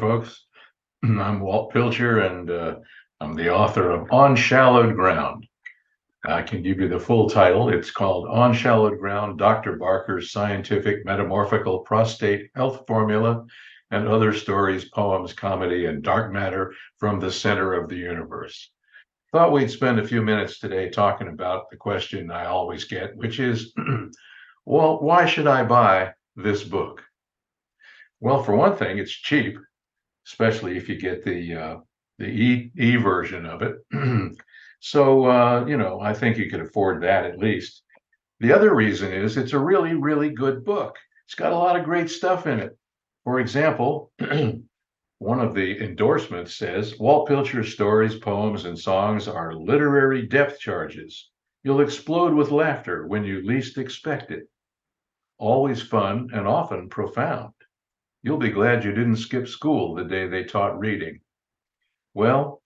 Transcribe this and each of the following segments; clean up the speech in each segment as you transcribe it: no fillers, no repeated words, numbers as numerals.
morning, folks. I'm Walt Pilcher, and I'm the author of On Shallowed Ground. I can give you the full title. It's called On Shallowed Ground, Dr. Barker's Scientific Metamorphical Prostate Health Formula and Other Stories, Poems, Comedy, and Dark Matter from the Center of the Universe. Thought we'd spend a few minutes today talking about the question I always get, which is, well, why should I buy this book? Well, for one thing, it's cheap, especially if you get the e version of it. So I think you could afford that at least. The other reason is it's a really, really good book. It's got a lot of great stuff in it. For example, one of the endorsements says Walt Pilcher's stories, poems, and songs are literary depth charges. You'll explode with laughter when you least expect it. Always fun and often profound. You'll be glad you didn't skip school the day they taught reading. Well,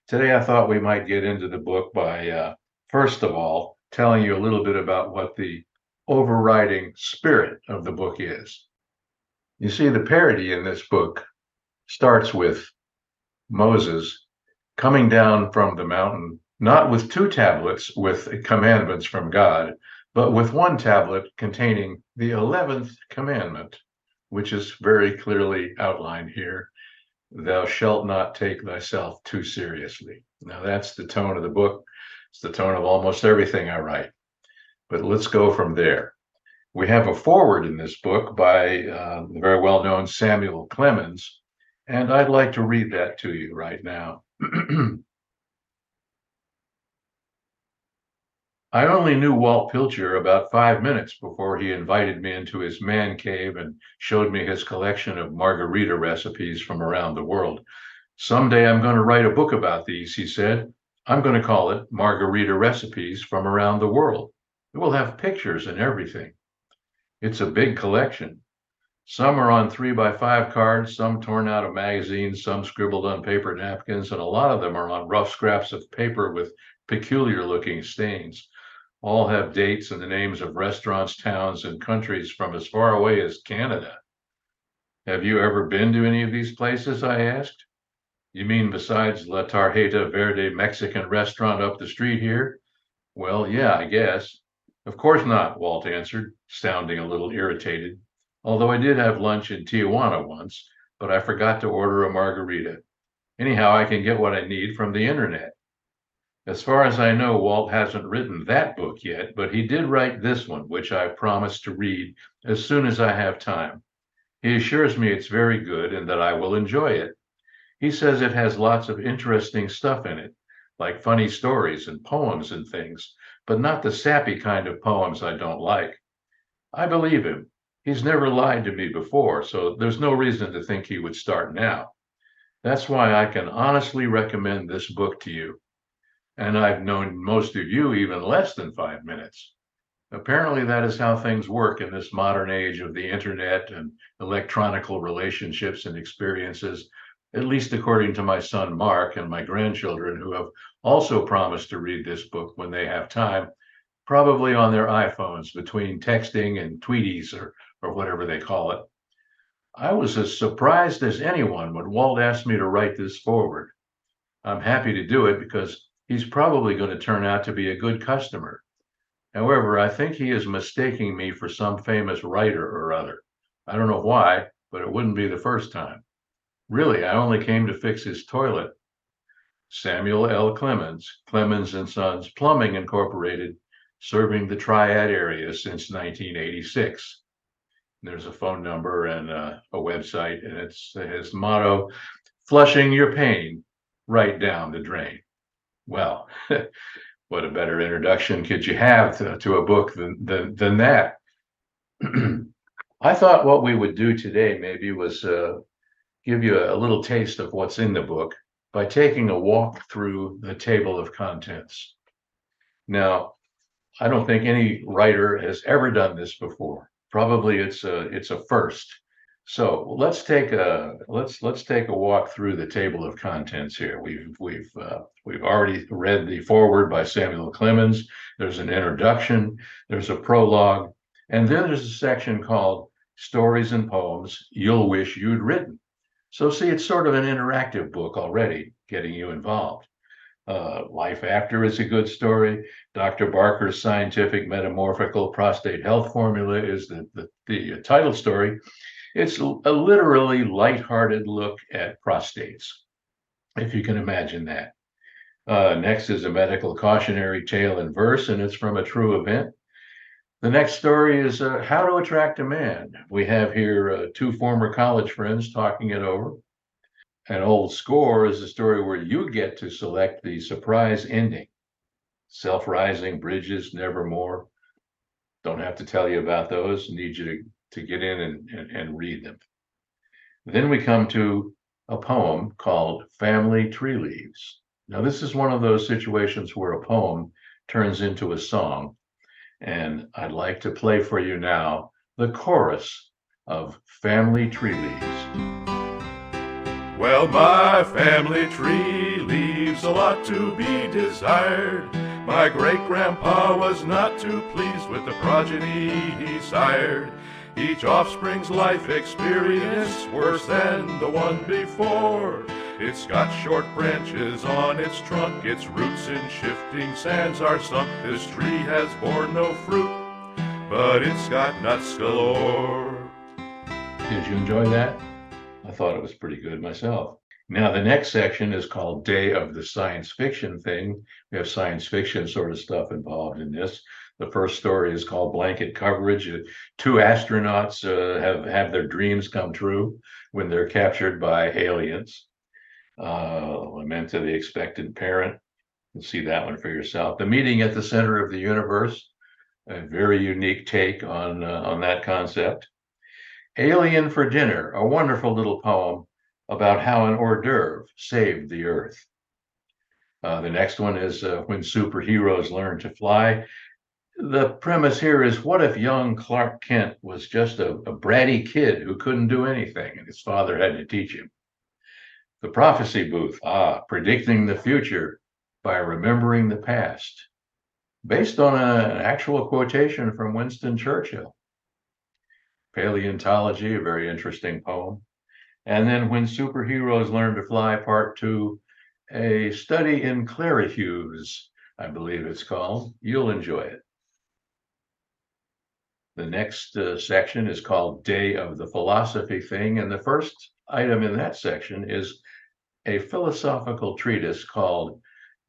today I thought we might get into the book by, first of all, telling you a little bit about what the overriding spirit of the book is. You see, the parody in this book starts with Moses coming down from the mountain, not with 2 tablets with commandments from God, but with 1 tablet containing the 11th commandment, which is very clearly outlined here. Thou shalt not take thyself too seriously. Now, that's the tone of the book. It's the tone of almost everything I write. But let's go from there. We have a foreword in this book by the very well-known Samuel Clemens, and I'd like to read that to you right now. I only knew Walt Pilcher about 5 minutes before he invited me into his man cave and showed me his collection of margarita recipes from around the world. Someday I'm going to write a book about these, he said. I'm going to call it Margarita Recipes from Around the World. It will have pictures and everything. It's a big collection. Some are on 3x5 cards, some torn out of magazines, some scribbled on paper napkins, and a lot of them are on rough scraps of paper with peculiar looking stains. All have dates and the names of restaurants, towns, and countries from as far away as Canada. Have you ever been to any of these places? I asked. You mean besides La Tarjeta Verde Mexican restaurant up the street here? Well, yeah, I guess. Of course not, Walt answered, sounding a little irritated. Although I did have lunch in Tijuana once, but I forgot to order a margarita. Anyhow, I can get what I need from the internet. As far as I know, Walt hasn't written that book yet, but he did write this one, which I promised to read as soon as I have time. He assures me it's very good and that I will enjoy it. He says it has lots of interesting stuff in it, like funny stories and poems and things, but not the sappy kind of poems I don't like. I believe him. He's never lied to me before, so there's no reason to think he would start now. That's why I can honestly recommend this book to you. And I've known most of you even less than 5 minutes. Apparently, that is how things work in this modern age of the internet and electronical relationships and experiences, at least according to my son Mark and my grandchildren, who have also promised to read this book when they have time, probably on their iPhones between texting and tweeties or whatever they call it. I was as surprised as anyone when Walt asked me to write this forward. I'm happy to do it because he's probably going to turn out to be a good customer. However, I think he is mistaking me for some famous writer or other. I don't know why, but it wouldn't be the first time. Really, I only came to fix his toilet. Samuel L. Clemens, Clemens and Sons Plumbing Incorporated, serving the Triad area since 1986. There's a phone number and a website, and it's his motto, flushing your pain right down the drain. Well, what a better introduction could you have to a book than that? I thought what we would do today maybe was give you a little taste of what's in the book by taking a walk through the table of contents. Now, I don't think any writer has ever done this before. Probably it's a first. So let's take a walk through the table of contents here. We've already read the foreword by Samuel Clemens. There's an introduction. There's a prologue, and then there's a section called "Stories and Poems You'll Wish You'd Written." So see, it's sort of an interactive book already, getting you involved. Life After is a good story. Dr. Barker's Scientific Metamorphical Prostate Health Formula is the title story. It's a literally lighthearted look at prostates, if you can imagine that. Next is a medical cautionary tale in verse, and it's from a true event. The next story is How to Attract a Man. We have here two former college friends talking it over. An old score is a story where you get to select the surprise ending. Self-rising bridges, nevermore. Don't have to tell you about those. Need you to get in and read them. Then we come to a poem called Family Tree Leaves. Now, this is one of those situations where a poem turns into a song. And I'd like to play for you now the chorus of Family Tree Leaves. Well, my family tree leaves a lot to be desired. My great-grandpa was not too pleased with the progeny he sired. Each offspring's life experience worse than the one before. It's got short branches on its trunk, its roots in shifting sands are sunk. This tree has borne no fruit, but it's got nuts galore. Did you enjoy that? I thought it was pretty good myself. Now, the next section is called Day of the Science Fiction Thing. We have science fiction sort of stuff involved in this. The first story is called Blanket Coverage. Two astronauts have their dreams come true when they're captured by aliens. Lament to the Expectant Parent. You'll see that one for yourself. The Meeting at the Center of the Universe, a very unique take on that concept. Alien for Dinner, a wonderful little poem about how an hors d'oeuvre saved the Earth. The next one is When Superheroes Learn to Fly. The premise here is, what if young Clark Kent was just a bratty kid who couldn't do anything and his father had to teach him? The Prophecy Booth, predicting the future by remembering the past, based on an actual quotation from Winston Churchill. Paleontology, a very interesting poem. And then When Superheroes Learn to Fly, Part 2, a study in clarihues, I believe it's called. You'll enjoy it. The next section is called Day of the Philosophy Thing, and the first item in that section is a philosophical treatise called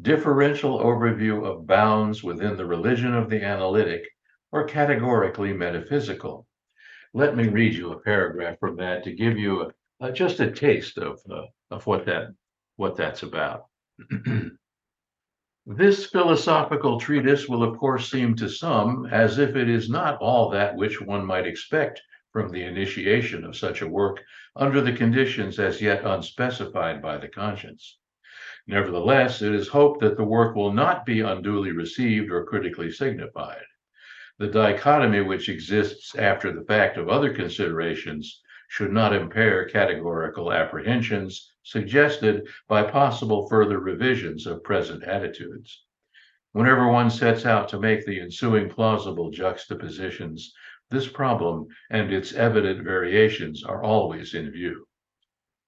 Differential Overview of Bounds Within the Religion of the Analytic, or Categorically Metaphysical. Let me read you a paragraph from that to give you just a taste of what that's about. This philosophical treatise will, of course, seem to some as if it is not all that which one might expect from the initiation of such a work under the conditions as yet unspecified by the conscience. Nevertheless, it is hoped that the work will not be unduly received or critically signified. The dichotomy which exists after the fact of other considerations should not impair categorical apprehensions suggested by possible further revisions of present attitudes. Whenever one sets out to make the ensuing plausible juxtapositions, this problem and its evident variations are always in view.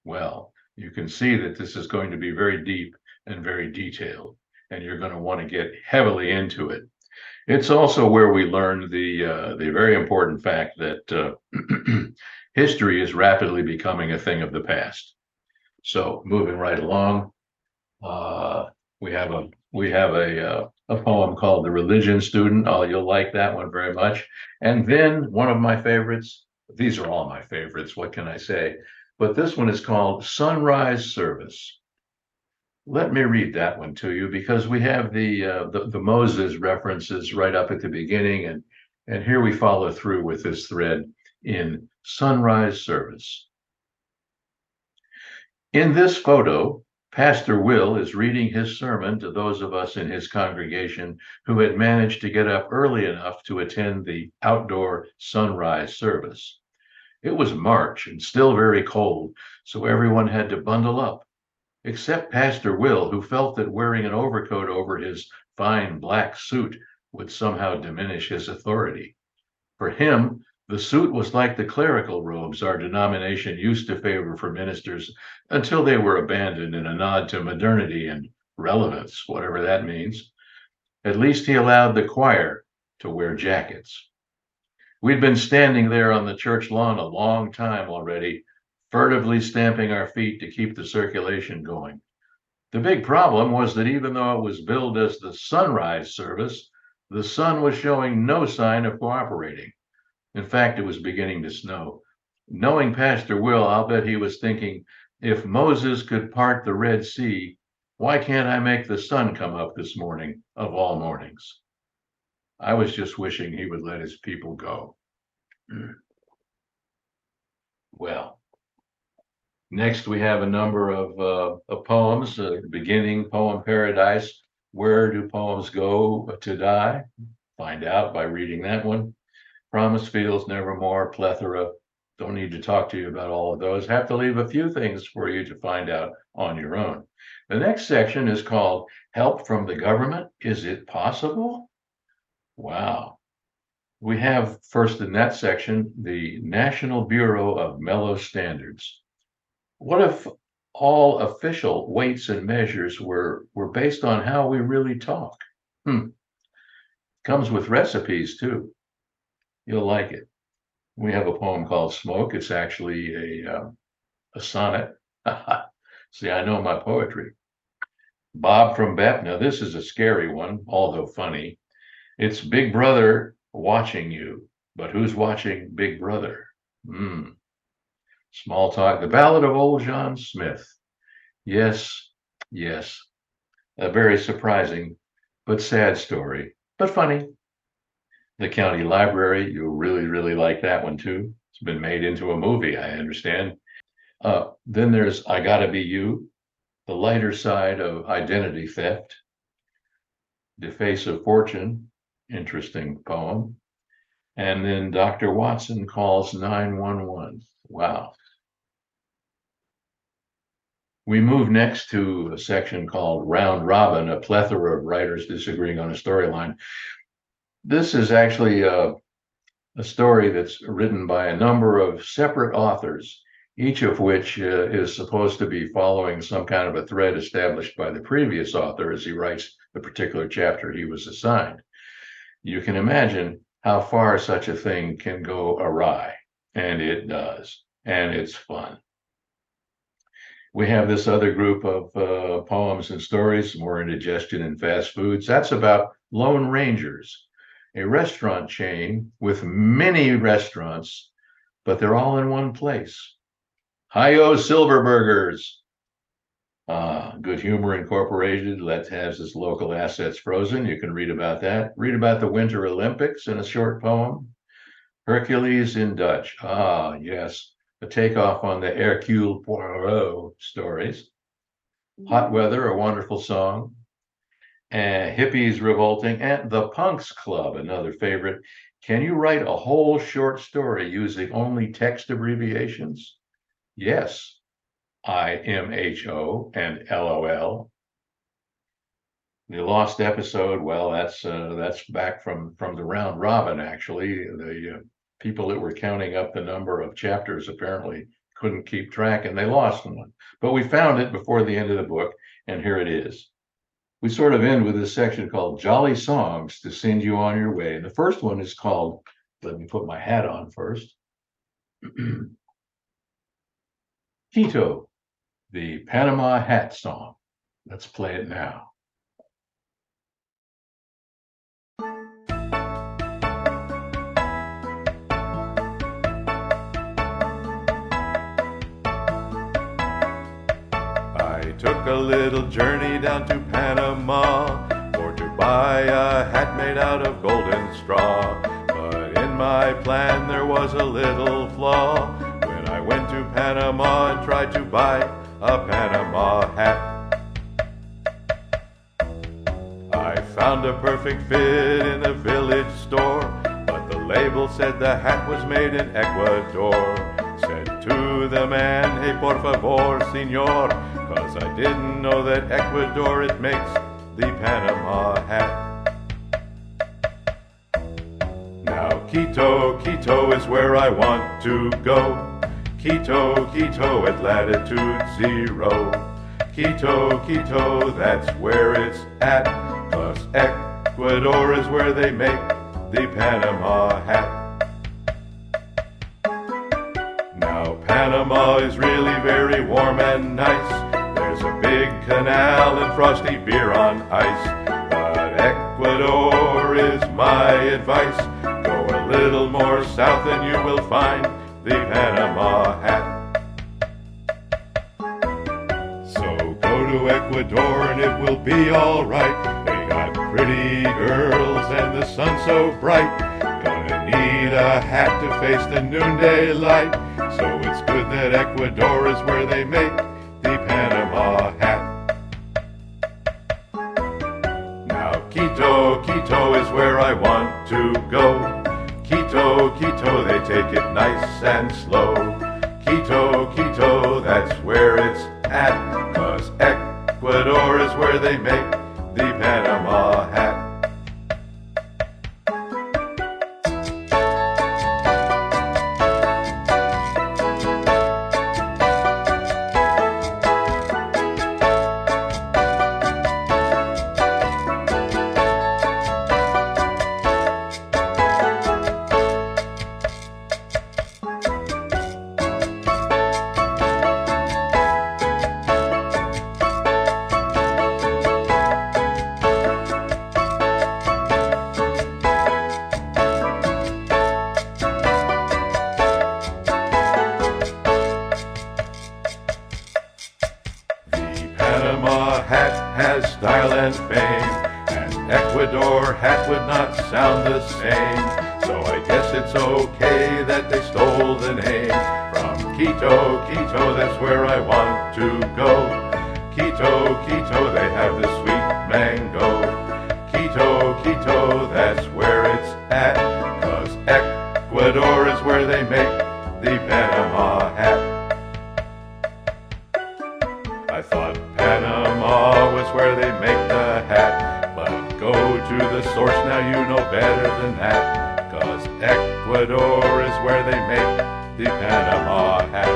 Well, you can see that this is going to be very deep and very detailed, and you're going to want to get heavily into it. It's also where we learn the very important fact that history is rapidly becoming a thing of the past. So moving right along, we have a poem called The Religion Student. Oh, you'll like that one very much. And then one of my favorites. These are all my favorites. What can I say? But this one is called Sunrise Service. Let me read that one to you, because we have the Moses references right up at the beginning, and here we follow through with this thread in Sunrise Service. In this photo, Pastor Will is reading his sermon to those of us in his congregation who had managed to get up early enough to attend the outdoor sunrise service. It was March and still very cold, so everyone had to bundle up, except Pastor Will, who felt that wearing an overcoat over his fine black suit would somehow diminish his authority. For him, The suit was like the clerical robes our denomination used to favor for ministers until they were abandoned in a nod to modernity and relevance, whatever that means. At least he allowed the choir to wear jackets. We'd been standing there on the church lawn a long time already, furtively stamping our feet to keep the circulation going. The big problem was that even though it was billed as the sunrise service, the sun was showing no sign of cooperating. In fact, it was beginning to snow. Knowing Pastor Will, I'll bet he was thinking, if Moses could part the Red Sea, why can't I make the sun come up this morning of all mornings? I was just wishing he would let his people go. Well, next we have a number of poems, beginning poem paradise. Where do poems go to die? Find out by reading that one. Promise Fields, Nevermore, Plethora. Don't need to talk to you about all of those. Have to leave a few things for you to find out on your own. The next section is called Help from the Government. Is it possible? Wow. We have first in that section, the National Bureau of Mellow Standards. What if all official weights and measures were based on how we really talk? Comes with recipes too. You'll like it. We have a poem called Smoke. It's actually a sonnet. See, I know my poetry. Bob from Bep. Now, this is a scary one, although funny. It's Big Brother watching you, but who's watching Big Brother? Small talk. The Ballad of Old John Smith. Yes. A very surprising but sad story, but funny. The County Library, you'll really like that one too. It's been made into a movie, I understand. Then there's I Gotta Be You, the lighter side of identity theft. The Face of Fortune, interesting poem. And then Dr. Watson Calls 911. Wow. We move next to a section called Round Robin, a plethora of writers disagreeing on a storyline. This is actually a story that's written by a number of separate authors, each of which is supposed to be following some kind of a thread established by the previous author as he writes the particular chapter he was assigned. You can imagine how far such a thing can go awry, and it does, and it's fun. We have this other group of poems and stories, more indigestion and fast foods. That's about Lone Rangers, a restaurant chain with many restaurants, but they're all in one place. Hi-Yo Silver Burgers. Good Humor Incorporated has its local assets frozen. You can read about that. Read about the Winter Olympics in a short poem. Hercules in Dutch. Yes. A takeoff on the Hercule Poirot stories. Hot Weather, a wonderful song. And Hippies Revolting, and The Punks Club, another favorite. Can you write a whole short story using only text abbreviations? Yes. IMHO and LOL. The Lost Episode, well, that's back from the round robin, actually. The people that were counting up the number of chapters apparently couldn't keep track, and they lost one. But we found it before the end of the book, and here it is. We sort of end with this section called Jolly Songs to Send You on Your Way. And the first one is called, let me put my hat on first, Quito, the Panama Hat Song. Let's play it now. Took a little journey down to Panama for to buy a hat made out of golden straw. But in my plan there was a little flaw when I went to Panama and tried to buy a Panama hat. I found a perfect fit in a village store, but the label said the hat was made in Ecuador. Said to the man, hey, por favor, senor, 'cause I didn't know that Ecuador, it makes the Panama hat. Now Quito, Quito is where I want to go. Quito, Quito at latitude 0. Quito, Quito, that's where it's at. 'Cause Ecuador is where they make the Panama hat. Now Panama is really very warm and nice. There's a big canal and frosty beer on ice. But Ecuador is my advice. Go a little more south and you will find the Panama hat. So go to Ecuador and it will be alright. They got pretty girls and the sun so bright. Gonna need a hat to face the noonday light. So it's good that Ecuador is where they make the Panama hat. Now Quito, Quito is where I want to go. Quito, Quito, they take it nice and slow. Quito, Quito, that's where it's at. 'Cause Ecuador is where they make the Panama hat. Panama hat has style and fame, and Ecuador hat would not sound the same. So I guess it's okay that they stole the name from Quito, Quito, that's where I want to go. Quito, Quito, they have the sweet mango. Quito, Quito, that's where it's at. 'Cause Ecuador is where they make the Panama hat. I thought Panama was where they make the hat, but go to the source now, you know better than that. 'Cause Ecuador is where they make the Panama hat.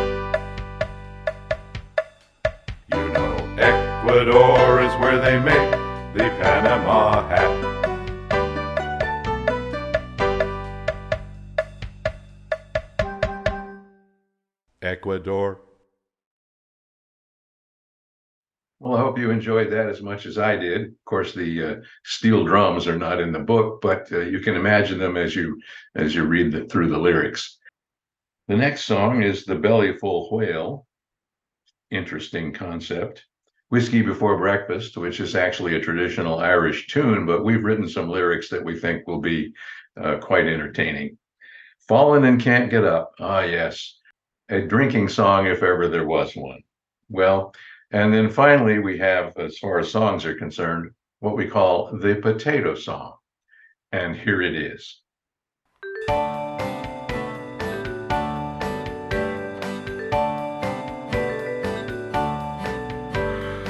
You know Ecuador is where they make the Panama hat. Ecuador. Well, I hope you enjoyed that as much as I did. Of course, the steel drums are not in the book, but you can imagine them as you read through the lyrics. The next song is The Bellyful Whale. Interesting concept. Whiskey Before Breakfast, which is actually a traditional Irish tune, but we've written some lyrics that we think will be quite entertaining. Fallen and Can't Get Up. Ah, yes. A drinking song if ever there was one. Well, and then finally, we have, as far as songs are concerned, what we call the potato song. And here it is.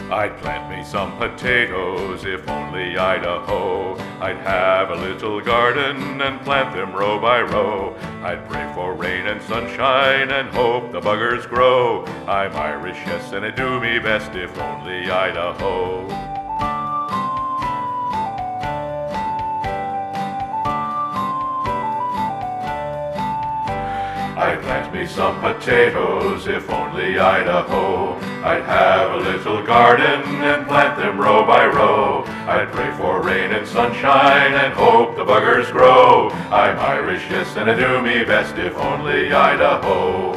I'd plant me some potatoes if only I'd a hoe. I'd have a little garden and plant them row by row. I'd pray for rain and sunshine and hope the buggers grow. I'm Irish, yes, and it'd do me best if only I'd a hoe. I'd plant me some potatoes if only I'd a hoe. I'd have a little garden and plant them row by row. I'd pray for rain and sunshine and hope the buggers grow. I'm Irish, yes, and it'd do me best if only I'd a hoe.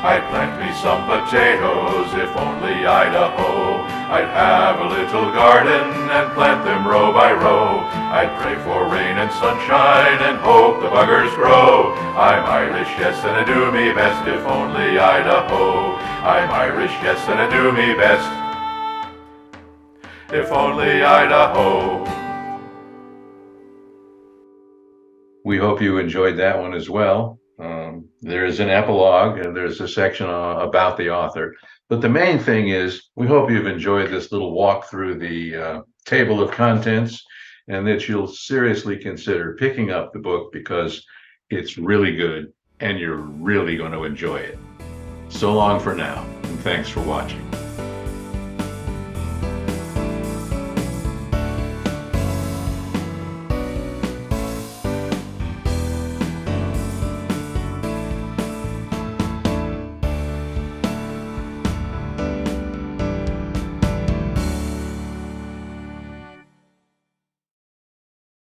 I'd plant me some potatoes if only Idaho. I'd have a little garden and plant them row by row. I'd pray for rain and sunshine and hope the buggers grow. I'm Irish, yes, and I do me best if only Idaho. I'm Irish, yes, and I do me best if only Idaho. We hope you enjoyed that one as well. There's an epilogue and there's a section about the author. But the main thing is, we hope you've enjoyed this little walk through the table of contents and that you'll seriously consider picking up the book because it's really good and you're really going to enjoy it. So long for now, and thanks for watching.